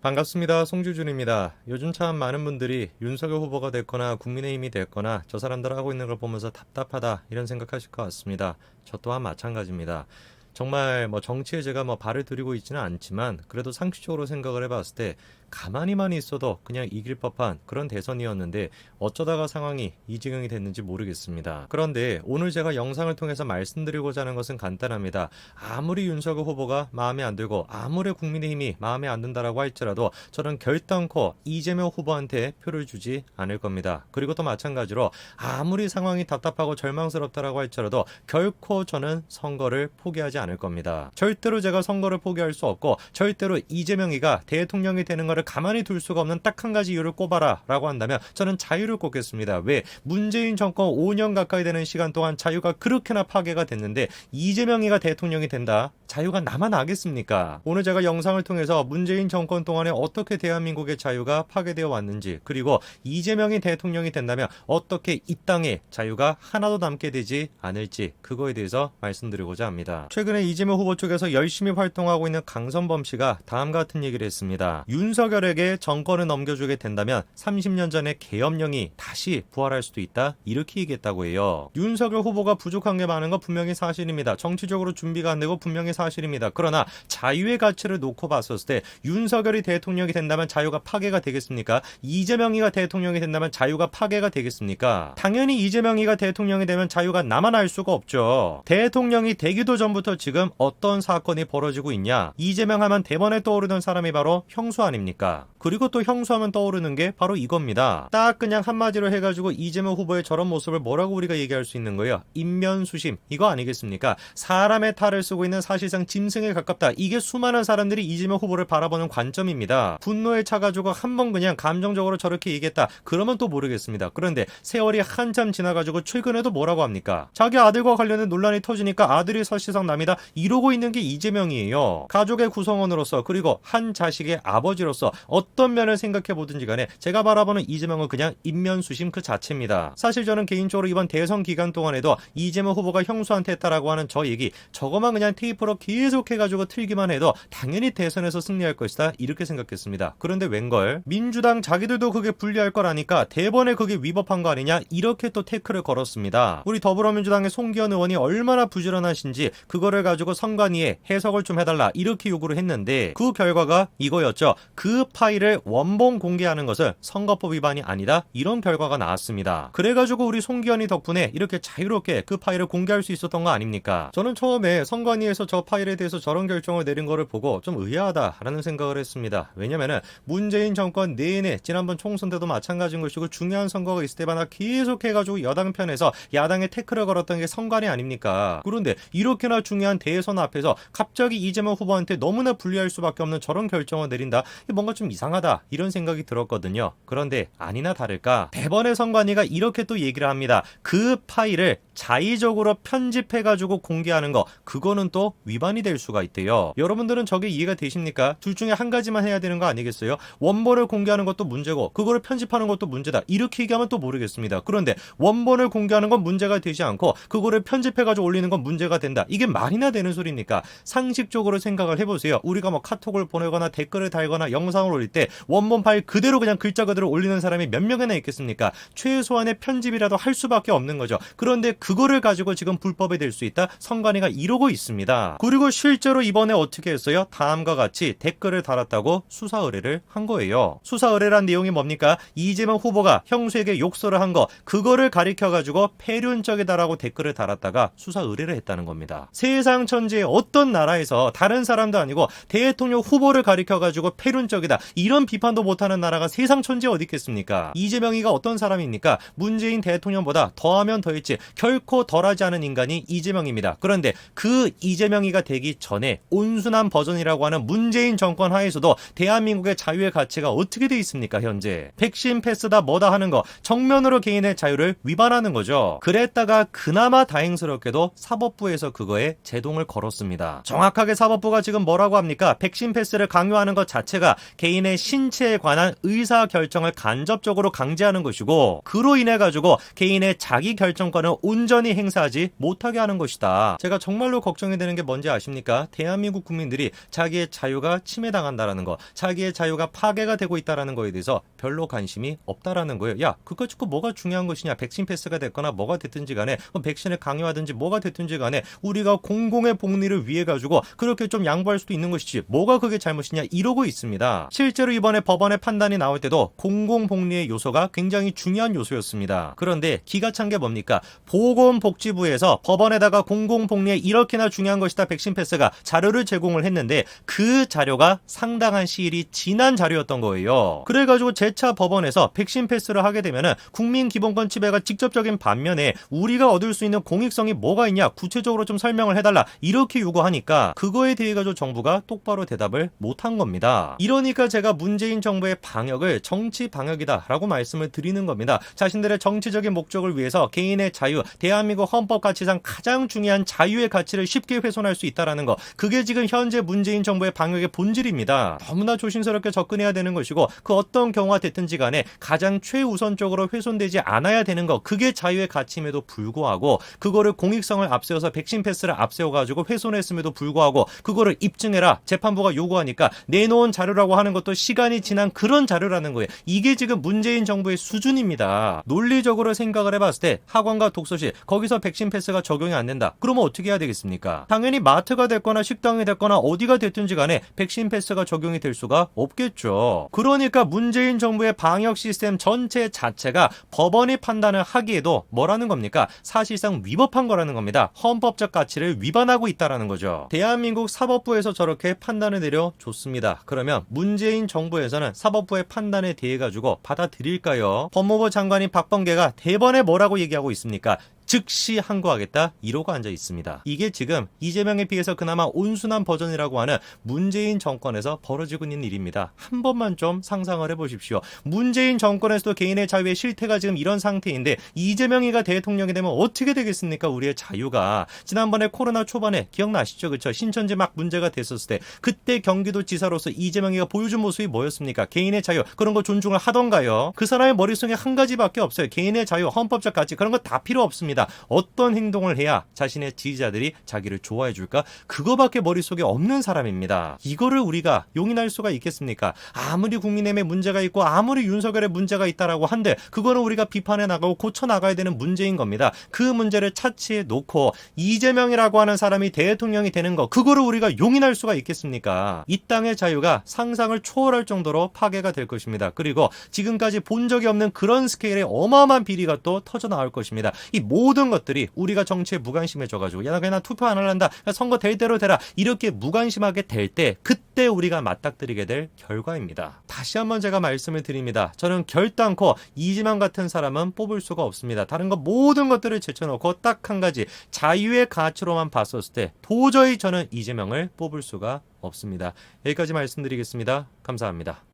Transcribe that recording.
반갑습니다. 송주준입니다. 요즘 참 많은 분들이 윤석열 후보가 됐거나 국민의힘이 됐거나 저 사람들 하고 있는 걸 보면서 답답하다 이런 생각하실 것 같습니다. 저 또한 마찬가지입니다. 정말 정치에 제가 발을 들이고 있지는 않지만 그래도 상식적으로 생각을 해봤을 때 가만히만 있어도 그냥 이길 법한 그런 대선이었는데 어쩌다가 상황이 이 지경이 됐는지 모르겠습니다. 그런데 오늘 제가 영상을 통해서 말씀드리고자 하는 것은 간단합니다. 아무리 윤석열 후보가 마음에 안 들고 아무리 국민의힘이 마음에 안 든다라고 할지라도 저는 결단코 이재명 후보한테 표를 주지 않을 겁니다. 그리고 또 마찬가지로 아무리 상황이 답답하고 절망스럽다라고 할지라도 결코 저는 선거를 포기하지 않을 겁니다. 절대로 제가 선거를 포기할 수 없고 절대로 이재명이가 대통령이 되는 것을 가만히 둘 수가 없는 딱 한 가지 이유를 꼽아라 라고 한다면 저는 자유를 꼽겠습니다. 왜? 문재인 정권 5년 가까이 되는 시간 동안 자유가 그렇게나 파괴가 됐는데 이재명이가 대통령이 된다? 자유가 나만 아겠습니까? 오늘 제가 영상을 통해서 문재인 정권 동안에 어떻게 대한민국의 자유가 파괴되어 왔는지, 그리고 이재명이 대통령이 된다면 어떻게 이 땅에 자유가 하나도 남게 되지 않을지, 그거에 대해서 말씀드리고자 합니다. 최근에 이재명 후보 쪽에서 열심히 활동하고 있는 강선범 씨가 다음과 같은 얘기를 했습니다. 윤석열에게 정권을 넘겨주게 된다면 30년 전에 계엄령이 다시 부활할 수도 있다, 이렇게 얘기했다고 해요. 윤석열 후보가 부족한 게 많은 건 분명히 사실입니다. 정치적으로 준비가 안 되고 분명히 사실입니다. 그러나 자유의 가치를 놓고 봤었을 때 윤석열이 대통령이 된다면 자유가 파괴가 되겠습니까? 이재명이가 대통령이 된다면 자유가 파괴가 되겠습니까? 당연히 이재명이가 대통령이 되면 자유가 남아날 수가 없죠. 대통령이 되기도 전부터 지금 어떤 사건이 벌어지고 있냐? 이재명 하면 대번에 떠오르는 사람이 바로 형수 아닙니까? 그리고 또 형수하면 떠오르는 게 바로 이겁니다. 딱 그냥 한마디로 해가지고 이재명 후보의 저런 모습을 뭐라고 우리가 얘기할 수 있는 거예요? 인면수심, 이거 아니겠습니까? 사람의 탈을 쓰고 있는 사실상 짐승에 가깝다. 이게 수많은 사람들이 이재명 후보를 바라보는 관점입니다. 분노에 차가지고 한번 그냥 감정적으로 저렇게 얘기했다, 그러면 또 모르겠습니다. 그런데 세월이 한참 지나가지고 최근에도 뭐라고 합니까? 자기 아들과 관련된 논란이 터지니까 아들이 사실상 남이다, 이러고 있는 게 이재명이에요. 가족의 구성원으로서, 그리고 한 자식의 아버지로서 어떤 면을 생각해 보든지 간에 제가 바라보는 이재명은 그냥 인면수심 그 자체입니다. 사실 저는 개인적으로 이번 대선 기간 동안에도 이재명 후보가 형수한테 했다라고 하는 저 얘기, 저거만 그냥 테이프로 계속 해가지고 틀기만 해도 당연히 대선에서 승리할 것이다, 이렇게 생각했습니다. 그런데 웬걸 민주당 자기들도 그게 불리할 거라니까 대번에 그게 위법한 거 아니냐, 이렇게 또 태클을 걸었습니다. 우리 더불어민주당의 송기현 의원이 얼마나 부지런하신지 그거를 가지고 선관위에 해석을 좀 해달라, 이렇게 요구를 했는데 그 결과가 이거였죠. 그 파일을 원본 공개하는 것은 선거법 위반이 아니다, 이런 결과가 나왔습니다. 그래가지고 우리 송기현이 덕분에 이렇게 자유롭게 그 파일을 공개할 수 있었던 거 아닙니까? 저는 처음에 선관위에서 저 파일에 대해서 저런 결정을 내린 거를 보고 좀 의아하다라는 생각을 했습니다. 왜냐면은 문재인 정권 내내 지난번 총선 때도 마찬가지인 것이고 중요한 선거가 있을 때마다 계속 해가지고 여당 편에서 야당에 태클을 걸었던 게 선관위 아닙니까? 그런데 이렇게나 중요한 대선 앞에서 갑자기 이재명 후보한테 너무나 불리할 수밖에 없는 저런 결정을 내린다, 뭔가 좀 이상하다, 이런 생각이 들었거든요. 그런데 아니나 다를까 대번에 선관위가 이렇게 또 얘기를 합니다. 그 파일을 자의적으로 편집해가지고 공개하는 거, 그거는 또 위반이 될 수가 있대요. 여러분들은 저게 이해가 되십니까? 둘 중에 한 가지만 해야 되는 거 아니겠어요? 원본을 공개하는 것도 문제고 그거를 편집하는 것도 문제다, 이렇게 얘기하면 또 모르겠습니다. 그런데 원본을 공개하는 건 문제가 되지 않고 그거를 편집해가지고 올리는 건 문제가 된다, 이게 말이나 되는 소리입니까? 상식적으로 생각을 해보세요. 우리가 카톡을 보내거나 댓글을 달거나 영상을 올릴 때 원본 파일 그대로 그냥 글자 그대로 올리는 사람이 몇 명이나 있겠습니까? 최소한의 편집이라도 할 수밖에 없는 거죠. 그런데 그거를 가지고 지금 불법이 될 수 있다, 선관위가 이러고 있습니다. 그리고 실제로 이번에 어떻게 했어요? 다음과 같이 댓글을 달았다고 수사 의뢰를 한 거예요. 수사 의뢰란 내용이 뭡니까? 이재명 후보가 형수에게 욕설을 한 거, 그거를 가리켜가지고 폐륜적이다라고 댓글을 달았다가 수사 의뢰를 했다는 겁니다. 세상 천지의 어떤 나라에서 다른 사람도 아니고 대통령 후보를 가리켜가지고 폐륜적이다, 이런 비판도 못하는 나라가 세상 천지에 어디 있겠습니까? 이재명이가 어떤 사람입니까? 문재인 대통령보다 더하면 더했지 결코 덜하지 않은 인간이 이재명입니다. 그런데 그 이재명이가 되기 전에 온순한 버전이라고 하는 문재인 정권 하에서도 대한민국의 자유의 가치가 어떻게 돼 있습니까? 현재 백신 패스다 뭐다 하는 거, 정면으로 개인의 자유를 위반하는 거죠. 그랬다가 그나마 다행스럽게도 사법부에서 그거에 제동을 걸었습니다. 정확하게 사법부가 지금 뭐라고 합니까? 백신 패스를 강요하는 것 자체가 개인의 신체에 관한 의사 결정을 간접적으로 강제하는 것이고, 그로 인해 가지고 개인의 자기 결정권을 온전히 행사하지 못하게 하는 것이다. 제가 정말로 걱정이 되는 게 뭔지 아십니까? 대한민국 국민들이 자기의 자유가 침해당한다라는 거, 자기의 자유가 파괴가 되고 있다라는 거에 대해서 별로 관심이 없다라는 거예요. 야, 그거 듣고 뭐가 중요한 것이냐? 백신 패스가 됐거나 뭐가 됐든지 간에, 백신을 강요하든지 뭐가 됐든지 간에 우리가 공공의 복리를 위해 가지고 그렇게 좀 양보할 수도 있는 것이지 뭐가 그게 잘못이냐, 이러고 있습니다. 실제로 이번에 법원의 판단이 나올 때도 공공복리의 요소가 굉장히 중요한 요소였습니다. 그런데 기가 찬 게 뭡니까? 보건복지부에서 법원에다가 공공복리에 이렇게나 중요한 것이다 백신 패스가 자료를 제공을 했는데, 그 자료가 상당한 시일이 지난 자료였던 거예요. 그래가지고 재차 법원에서 백신 패스를 하게 되면은 국민기본권 침해가 직접적인 반면에 우리가 얻을 수 있는 공익성이 뭐가 있냐, 구체적으로 좀 설명을 해달라, 이렇게 요구하니까 그거에 대해 가지고 정부가 똑바로 대답을 못한 겁니다. 이러니까 제가 문재인 정부의 방역을 정치 방역이다 라고 말씀을 드리는 겁니다. 자신들의 정치적인 목적을 위해서 개인의 자유, 대한민국 헌법 가치상 가장 중요한 자유의 가치를 쉽게 훼손할 수 있다라는 거, 그게 지금 현재 문재인 정부의 방역의 본질입니다. 너무나 조심스럽게 접근해야 되는 것이고, 그 어떤 경우가 됐든지 간에 가장 최우선적으로 훼손되지 않아야 되는 거, 그게 자유의 가치임에도 불구하고 그거를 공익성을 앞세워서 백신 패스를 앞세워가지고 훼손했음에도 불구하고 그거를 입증해라 재판부가 요구하니까 내놓은 자료라고 하는 것도 시간이 지난 그런 자료라는 거예요. 이게 지금 문재인 정부의 수준입니다. 논리적으로 생각을 해봤을 때 학원과 독서실, 거기서 백신 패스가 적용이 안 된다. 그러면 어떻게 해야 되겠습니까? 당연히 마트가 됐거나 식당이 됐거나 어디가 됐든지 간에 백신 패스가 적용이 될 수가 없겠죠. 그러니까 문재인 정부의 방역 시스템 전체 자체가 법원이 판단을 하기에도 뭐라는 겁니까? 사실상 위법한 거라는 겁니다. 헌법적 가치를 위반하고 있다라는 거죠. 대한민국 사법부에서 저렇게 판단을 내려줬습니다. 그러면 문재인 정부에서는 사법부의 판단에 대해 가지고 받아들일까요? 법무부 장관인 박범계가 대번에 뭐라고 얘기하고 있습니까? 즉시 항고하겠다, 이러고 앉아 있습니다. 이게 지금 이재명에 비해서 그나마 온순한 버전이라고 하는 문재인 정권에서 벌어지고 있는 일입니다. 한 번만 좀 상상을 해보십시오. 문재인 정권에서도 개인의 자유의 실태가 지금 이런 상태인데 이재명이가 대통령이 되면 어떻게 되겠습니까? 우리의 자유가. 지난번에 코로나 초반에 기억나시죠? 그쵸? 신천지 막 문제가 됐었을 때 그때 경기도지사로서 이재명이가 보여준 모습이 뭐였습니까? 개인의 자유, 그런 거 존중을 하던가요? 그 사람의 머릿속에 한 가지밖에 없어요. 개인의 자유, 헌법적 가치, 그런 거 다 필요 없습니다. 어떤 행동을 해야 자신의 지지자들이 자기를 좋아해 줄까? 그거밖에 머릿속에 없는 사람입니다. 이거를 우리가 용인할 수가 있겠습니까? 아무리 국민의힘에 문제가 있고 아무리 윤석열의 문제가 있다라고 한들 그거는 우리가 비판해 나가고 고쳐 나가야 되는 문제인 겁니다. 그 문제를 차치해 놓고 이재명이라고 하는 사람이 대통령이 되는 거, 그거를 우리가 용인할 수가 있겠습니까? 이 땅의 자유가 상상을 초월할 정도로 파괴가 될 것입니다. 그리고 지금까지 본 적이 없는 그런 스케일의 어마어마한 비리가 또 터져 나올 것입니다. 이 모든 것들이 우리가 정치에 무관심해져가지고 야, 나 그냥 투표 안 할란다, 선거 될 대로 되라, 이렇게 무관심하게 될 때 그때 우리가 맞닥뜨리게 될 결과입니다. 다시 한번 제가 말씀을 드립니다. 저는 결단코 이재명 같은 사람은 뽑을 수가 없습니다. 다른 거 모든 것들을 제쳐놓고 딱 한 가지 자유의 가치로만 봤었을 때 도저히 저는 이재명을 뽑을 수가 없습니다. 여기까지 말씀드리겠습니다. 감사합니다.